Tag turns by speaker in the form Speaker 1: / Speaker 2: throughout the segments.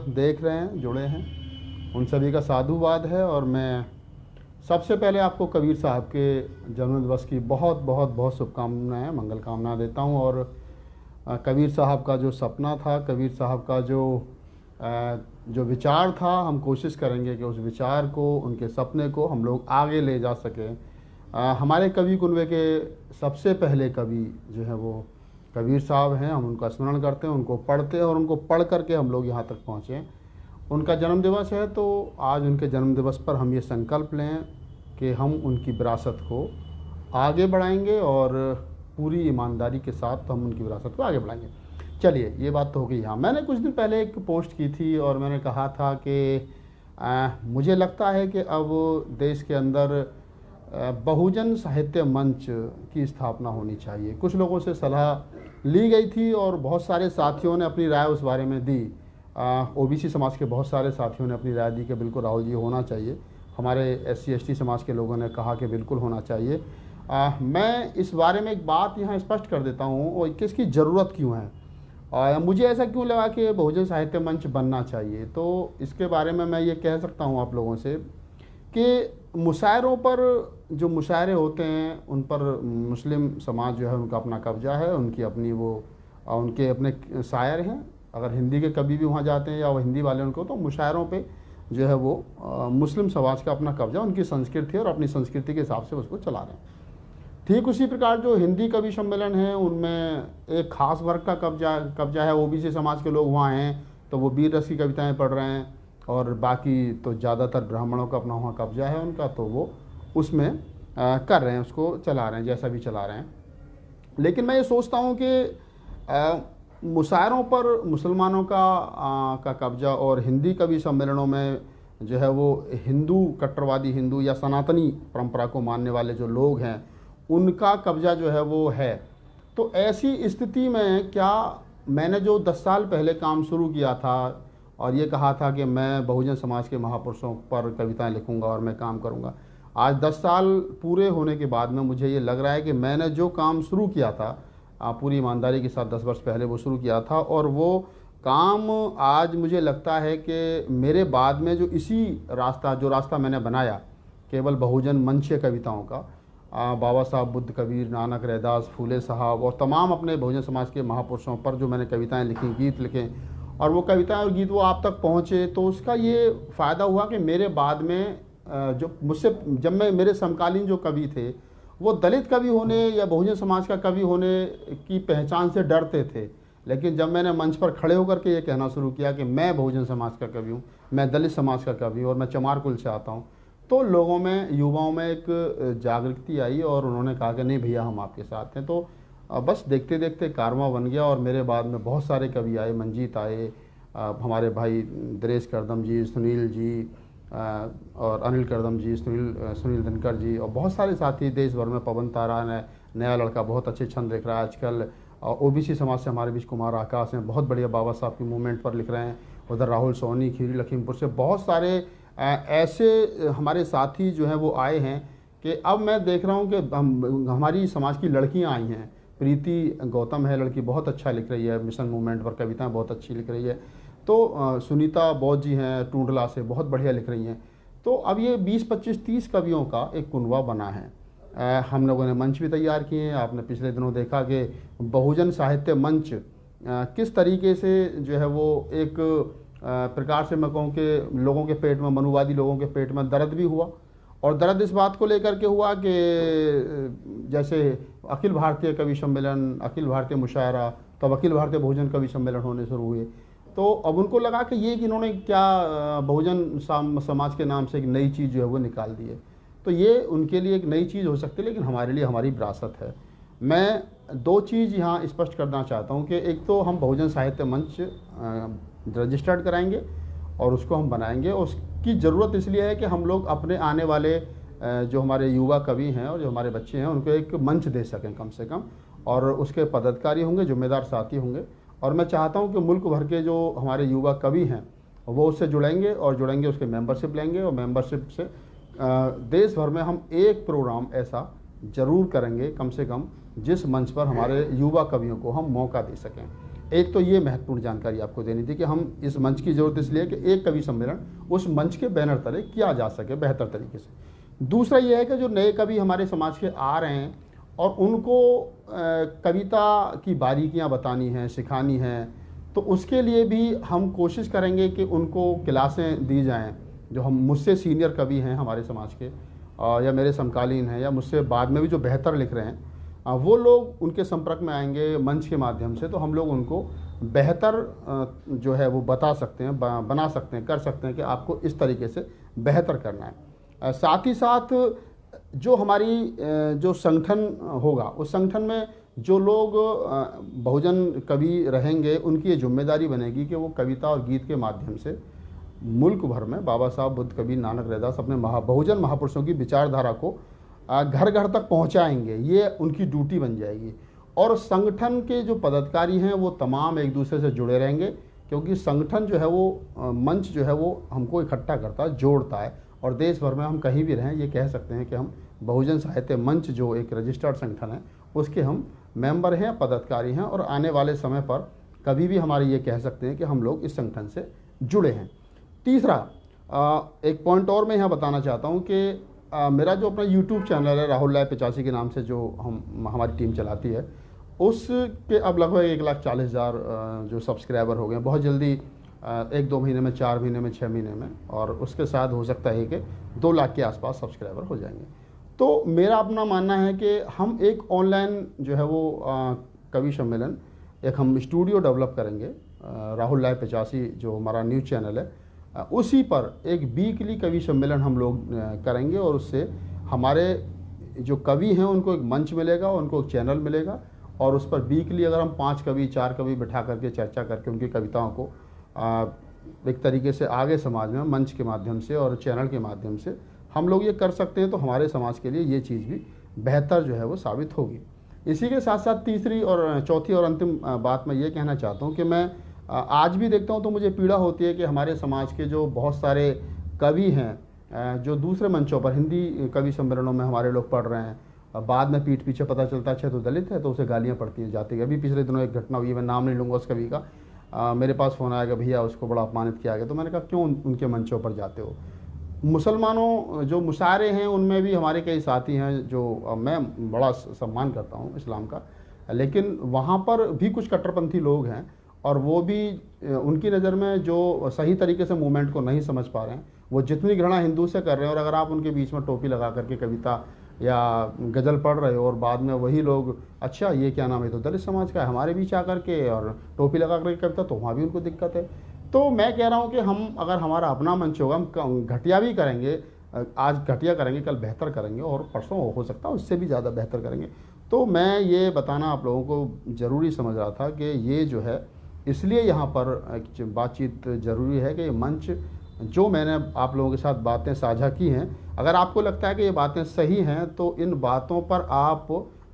Speaker 1: देख रहे हैं, जुड़े हैं, उन सभी का साधुवाद है। और मैं सबसे पहले आपको कबीर साहब के जन्मदिवस की बहुत बहुत बहुत शुभकामनाएं, मंगल कामना देता हूं। और कबीर साहब का जो सपना था, कबीर साहब का जो विचार था, हम कोशिश करेंगे कि उस विचार को, उनके सपने को हम लोग आगे ले जा सकें। हमारे कवि कुनबे के सबसे पहले कवि जो है वो कबीर साहब हैं। हम उनका स्मरण करते हैं, उनको पढ़ते हैं और उनको पढ़ करके हम लोग यहाँ तक पहुँचे। उनका जन्मदिवस है, तो आज उनके जन्मदिवस पर हम ये संकल्प लें कि हम उनकी विरासत को आगे बढ़ाएंगे और पूरी ईमानदारी के साथ हम उनकी विरासत को आगे बढ़ाएंगे। चलिए, ये बात तो हो गई। हाँ, मैंने कुछ दिन पहले एक पोस्ट की थी और मैंने कहा था कि मुझे लगता है कि अब देश के अंदर बहुजन साहित्य मंच की स्थापना होनी चाहिए। कुछ लोगों से सलाह ली गई थी और बहुत सारे साथियों ने अपनी राय उस बारे में दी। ओबीसी समाज के बहुत सारे साथियों ने अपनी राय दी कि बिल्कुल राहुल जी होना चाहिए। हमारे एससी एसटी समाज के लोगों ने कहा कि बिल्कुल होना चाहिए। मैं इस बारे में एक बात यहाँ स्पष्ट कर देता हूँ और कि इसकी ज़रूरत क्यों है। मुझे ऐसा क्यों लगा कि बहुजन साहित्य मंच बनना चाहिए, तो इसके बारे में मैं ये कह सकता हूँ आप लोगों से कि मुशायरों पर, जो मुशायरे होते हैं उन पर मुस्लिम समाज जो है उनका अपना कब्जा है, उनकी अपनी उनके अपने शायर हैं। अगर हिंदी के कभी भी वहाँ जाते हैं या वो हिंदी वाले उनको, तो मुशायरों पे जो है वो मुस्लिम समाज का अपना कब्जा, उनकी संस्कृति है और अपनी संस्कृति के हिसाब से उसको चला रहे हैं। ठीक उसी प्रकार जो हिंदी कवि सम्मेलन है, उनमें एक खास वर्ग का कब्जा है। ओबीसी समाज के लोग वहाँ हैं तो वो वीर रस की कविताएँ पढ़ रहे हैं, और बाकी तो ज़्यादातर ब्राह्मणों का अपना वहाँ कब्जा है उनका, तो वो उसमें कर रहे हैं, उसको चला रहे हैं जैसा भी चला रहे हैं। लेकिन मैं ये सोचता हूँ कि मुशायरों पर मुसलमानों का कब्जा और हिंदी कवि सम्मेलनों में जो है वो हिंदू, कट्टरवादी हिंदू या सनातनी परंपरा को मानने वाले जो लोग हैं उनका कब्जा जो है वो है। तो ऐसी स्थिति में क्या, मैंने जो 10 साल पहले काम शुरू किया था और ये कहा था कि मैं बहुजन समाज के महापुरुषों पर कविताएं लिखूंगा और मैं काम करूंगा, आज 10 साल पूरे होने के बाद में मुझे ये लग रहा है कि मैंने जो काम शुरू किया था, पूरी ईमानदारी के साथ 10 वर्ष पहले वो शुरू किया था, और वो काम आज मुझे लगता है कि मेरे बाद में जो जो रास्ता मैंने बनाया केवल बहुजन मंच कविताओं का, बाबा साहब बुद्ध, कबीर, नानक, रैदास, फूले साहब और तमाम अपने बहुजन समाज के महापुरुषों पर जो मैंने कविताएं लिखी, गीत लिखे, और वो कविताएं और गीत वो आप तक पहुँचे, तो उसका ये फ़ायदा हुआ कि मेरे बाद में जो मुझसे, जब मेरे समकालीन जो कवि थे वो दलित कवि होने या बहुजन समाज का कवि होने की पहचान से डरते थे। लेकिन जब मैंने मंच पर खड़े होकर के ये कहना शुरू किया कि मैं बहुजन समाज का कवि हूँ, मैं दलित समाज का कवि हूँ और मैं चमार कुल से आता हूँ, तो लोगों में, युवाओं में एक जागृति आई और उन्होंने कहा कि नहीं भैया, हम आपके साथ हैं। तो बस देखते देखते कारवां बन गया और मेरे बाद में बहुत सारे कवि आए, मंजीत आए, हमारे भाई दिनेश करदम जी, सुनील जी, और अनिल करदम जी, सुनील धनकर जी, और बहुत सारे साथी देश भर में। पवन तारा ने, नया लड़का, बहुत अच्छे छंद लिख रहा है आजकल। ओबीसी समाज से हमारे बीच कुमार आकाश हैं, बहुत बढ़िया बाबा साहब की मूवमेंट पर लिख रहे हैं। उधर राहुल सोनी, खीरी लखीमपुर से बहुत सारे ऐसे हमारे साथी जो हैं वो आए हैं कि अब मैं देख रहा हूँ कि हमारी समाज की लड़कियाँ आई हैं। प्रीति गौतम है लड़की, बहुत अच्छा लिख रही है, मिशन मूवमेंट पर कविताएं बहुत अच्छी लिख रही है। तो सुनीता बौद्ध जी हैं टूंडला से, बहुत बढ़िया लिख रही हैं। तो अब ये 20, 25, 30 कवियों का एक कुनवा बना है। हम लोगों ने मंच भी तैयार किए हैं। आपने पिछले दिनों देखा कि बहुजन साहित्य मंच किस तरीके से जो है वो एक प्रकार से, मैं कहूँ कि लोगों के पेट में, मनुवादी लोगों के पेट में दर्द भी हुआ। और दर्द इस बात को लेकर के हुआ कि जैसे अखिल भारतीय कवि सम्मेलन, अखिल भारतीय मुशायरा, तब अखिल भारतीय बहुजन कवि सम्मेलन होने शुरू हुए। तो अब उनको लगा कि ये कि इन्होंने क्या बहुजन समाज के नाम से एक नई चीज़ जो है वो निकाल दी है। तो ये उनके लिए एक नई चीज़ हो सकती है, लेकिन हमारे लिए हमारी विरासत है। मैं 2 चीज़ यहाँ स्पष्ट करना चाहता हूँ कि एक तो हम बहुजन साहित्य मंच रजिस्टर्ड कराएंगे और उसको हम बनाएंगे। उसकी ज़रूरत इसलिए है कि हम लोग अपने आने वाले जो हमारे युवा कवि हैं और जो हमारे बच्चे हैं उनको एक मंच दे सकें कम से कम, और उसके पदाधिकारी होंगे, जिम्मेदार साथी होंगे। और मैं चाहता हूं कि मुल्क भर के जो हमारे युवा कवि हैं वो उससे जुड़ेंगे और जुड़ेंगे, उसके मेंबरशिप लेंगे, और मेंबरशिप से देश भर में हम एक प्रोग्राम ऐसा ज़रूर करेंगे कम से कम, जिस मंच पर हमारे युवा कवियों को हम मौका दे सकें। एक तो ये महत्वपूर्ण जानकारी आपको देनी थी कि हम इस मंच की ज़रूरत इसलिए कि एक कवि सम्मेलन उस मंच के बैनर तले किया जा सके बेहतर तरीके से। दूसरा ये है कि जो नए कवि हमारे समाज के आ रहे हैं और उनको कविता की बारीकियां बतानी हैं, सिखानी हैं, तो उसके लिए भी हम कोशिश करेंगे कि उनको क्लासें दी जाएं। जो हम मुझसे सीनियर कवि हैं हमारे समाज के या मेरे समकालीन हैं या मुझसे बाद में भी जो बेहतर लिख रहे हैं, वो लोग उनके संपर्क में आएंगे मंच के माध्यम से, तो हम लोग उनको बेहतर जो है वो बता सकते हैं, बना सकते हैं, कर सकते हैं कि आपको इस तरीके से बेहतर करना है। साथ ही साथ जो हमारी जो संगठन होगा उस संगठन में जो लोग बहुजन कवि रहेंगे, उनकी ये जिम्मेदारी बनेगी कि वो कविता और गीत के माध्यम से मुल्क भर में बाबा साहब बुद्ध, कबीर, नानक, रैदास अपने बहुजन महापुरुषों की विचारधारा को घर घर तक पहुंचाएंगे। ये उनकी ड्यूटी बन जाएगी। और संगठन के जो पदाधिकारी हैं वो तमाम एक दूसरे से जुड़े रहेंगे, क्योंकि संगठन जो है वो मंच जो है वो हमको इकट्ठा करता है, जोड़ता है। और देश भर में हम कहीं भी रहें, ये कह सकते हैं कि हम बहुजन साहित्य मंच जो एक रजिस्टर्ड संगठन है उसके हम मेंबर हैं, पदाधिकारी हैं। और आने वाले समय पर कभी भी हमारे ये कह सकते हैं कि हम लोग इस संगठन से जुड़े हैं। तीसरा एक पॉइंट और मैं यहाँ बताना चाहता हूँ कि मेरा जो अपना यूट्यूब चैनल है राहुल लाय 85 के नाम से जो हमारी टीम चलाती है, उसके अब लगभग 1,40,000 जो सब्सक्राइबर हो गए। बहुत जल्दी 1-2 महीने में, 4 महीने में, 6 महीने में, और उसके साथ हो सकता है कि 2 लाख के आसपास सब्सक्राइबर हो जाएंगे। तो मेरा अपना मानना है कि हम एक ऑनलाइन जो है वो कवि सम्मेलन, एक हम स्टूडियो डेवलप करेंगे राहुल लाय 85 जो हमारा न्यूज़ चैनल है, उसी पर एक वीकली कवि सम्मेलन हम लोग करेंगे। और उससे हमारे जो कवि हैं उनको एक मंच मिलेगा, उनको एक चैनल मिलेगा। और उस पर वीकली अगर हम 5 कवि, 4 कवि बिठा करके चर्चा करके उनकी कविताओं को एक तरीके से आगे समाज में मंच के माध्यम से और चैनल के माध्यम से हम लोग ये कर सकते हैं, तो हमारे समाज के लिए ये चीज़ भी बेहतर जो है वो साबित होगी। इसी के साथ साथ तीसरी और चौथी और अंतिम बात मैं ये कहना चाहता हूँ कि मैं आज भी देखता हूँ तो मुझे पीड़ा होती है कि हमारे समाज के जो बहुत सारे कवि हैं जो दूसरे मंचों पर हिंदी कवि सम्मेलनों में हमारे लोग पढ़ रहे हैं, बाद में पीठ पीछे पता चलता है तो दलित है, तो उसे गालियाँ पड़ती हैं जाती है। अभी पिछले दिनों एक घटना हुई, मैं नाम नहीं लूँगा उस कवि का, मेरे पास फ़ोन आया कि भैया उसको बड़ा अपमानित किया गया। तो मैंने कहा क्यों उनके मंचों पर जाते हो? मुसलमानों जो मुशायरे हैं उनमें भी हमारे कई साथी हैं जो मैं बड़ा सम्मान करता हूँ इस्लाम का, लेकिन वहाँ पर भी कुछ कट्टरपंथी लोग हैं और वो भी उनकी नज़र में जो सही तरीके से मूवमेंट को नहीं समझ पा रहे हैं, वो जितनी घृणा हिंदू से कर रहे हैं। और अगर आप उनके बीच में टोपी लगा करके कविता या गज़ल पढ़ रहे हो और बाद में वही लोग, अच्छा ये क्या नाम है, तो दलित समाज का है, हमारे बीच आकर के और टोपी लगा करके कविता, तो वहाँ भी उनको दिक्कत है। तो मैं कह रहा हूँ कि हम अगर हमारा अपना मंच होगा, हम घटिया भी करेंगे, आज घटिया करेंगे, कल बेहतर करेंगे और परसों हो सकता है उससे भी ज़्यादा बेहतर करेंगे। तो मैं ये बताना आप लोगों को ज़रूरी समझ रहा था कि ये जो है इसलिए यहाँ पर बातचीत ज़रूरी है कि ये मंच जो मैंने आप लोगों के साथ बातें साझा की हैं, अगर आपको लगता है कि ये बातें सही हैं तो इन बातों पर आप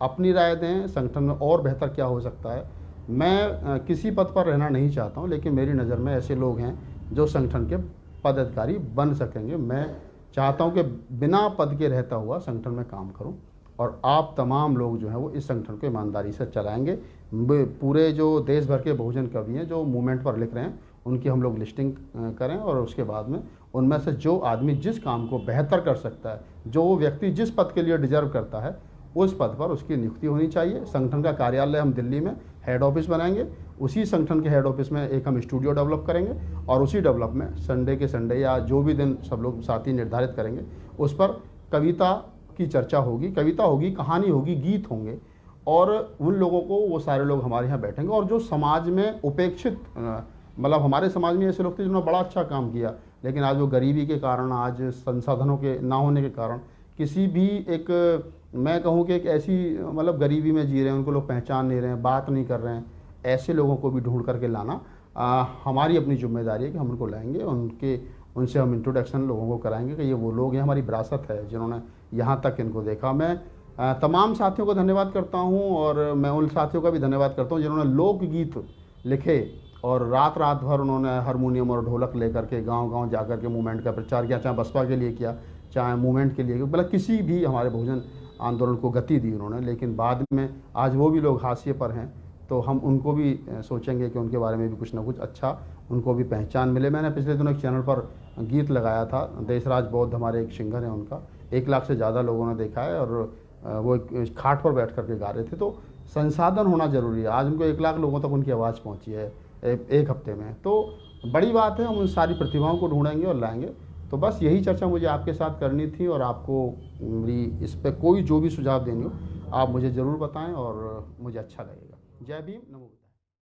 Speaker 1: अपनी राय दें, संगठन में और बेहतर क्या हो सकता है। मैं किसी पद पर रहना नहीं चाहता हूँ, लेकिन मेरी नज़र में ऐसे लोग हैं जो संगठन के पदाधिकारी बन सकेंगे। मैं चाहता हूँ कि बिना पद के रहता हुआ संगठन में काम करूँ और आप तमाम लोग जो हैं वो इस संगठन को ईमानदारी से चलाएंगे। पूरे जो देश भर के बहुजन कवि हैं जो मूवमेंट पर लिख रहे हैं उनकी हम लोग लिस्टिंग करें और उसके बाद में उनमें से जो आदमी जिस काम को बेहतर कर सकता है, जो वो व्यक्ति जिस पद के लिए डिजर्व करता है, उस पद पर उसकी नियुक्ति होनी चाहिए। संगठन का कार्यालय हम दिल्ली में हेड ऑफिस बनाएंगे, उसी संगठन के हेड ऑफिस में एक हम स्टूडियो डेवलप करेंगे और उसी डेवलप में संडे के संडे या जो भी दिन सब लोग साथी निर्धारित करेंगे उस पर कविता की चर्चा होगी, कविता होगी, कहानी होगी, गीत होंगे। और उन लोगों को, वो सारे लोग हमारे यहाँ बैठेंगे और जो समाज में उपेक्षित, मतलब हमारे समाज में ऐसे लोग थे जिन्होंने बड़ा अच्छा काम किया, लेकिन आज वो गरीबी के कारण, आज संसाधनों के ना होने के कारण, किसी भी एक, मैं कहूँ कि एक ऐसी मतलब गरीबी में जी रहे हैं, उनको लोग पहचान नहीं रहे हैं, बात नहीं कर रहे हैं, ऐसे लोगों को भी ढूंढ करके लाना हमारी अपनी जिम्मेदारी है कि हम उनको लाएंगे, उनसे हम इंट्रोडक्शन लोगों को कराएंगे कि ये वो लोग हैं, हमारी विरासत है जिन्होंने यहाँ तक इनको देखा। मैं तमाम साथियों को धन्यवाद करता हूँ और मैं उन साथियों का भी धन्यवाद करता हूँ जिन्होंने लोकगीत लिखे और रात रात भर उन्होंने हारमोनियम और ढोलक लेकर के गांव-गांव जाकर के मूवमेंट का प्रचार किया, चाहे बसपा के लिए किया, चाहे मूवमेंट के लिए, मतलब किसी भी हमारे बहुजन आंदोलन को गति दी उन्होंने। लेकिन बाद में आज वो भी लोग हाशिए पर हैं, तो हम उनको भी सोचेंगे कि उनके बारे में भी कुछ ना कुछ अच्छा उनको भी पहचान मिले। मैंने पिछले दिनों एक चैनल पर गीत लगाया था, देशराज बौद्ध हमारे एक सिंगर हैं, उनका 1 लाख से ज़्यादा लोगों ने देखा है और वो एक खाट पर बैठ कर के गा रहे थे। तो संसाधन होना ज़रूरी है। आज उनको 1 लाख लोगों तक उनकी आवाज़ पहुंची है एक हफ्ते में, तो बड़ी बात है। हम उन सारी प्रतिभाओं को ढूंढेंगे और लाएंगे। तो बस यही चर्चा मुझे आपके साथ करनी थी, और आपको मेरी इस पर कोई जो भी सुझाव देनी हो आप मुझे ज़रूर बताएं और मुझे अच्छा लगेगा। जय भीम, नमो।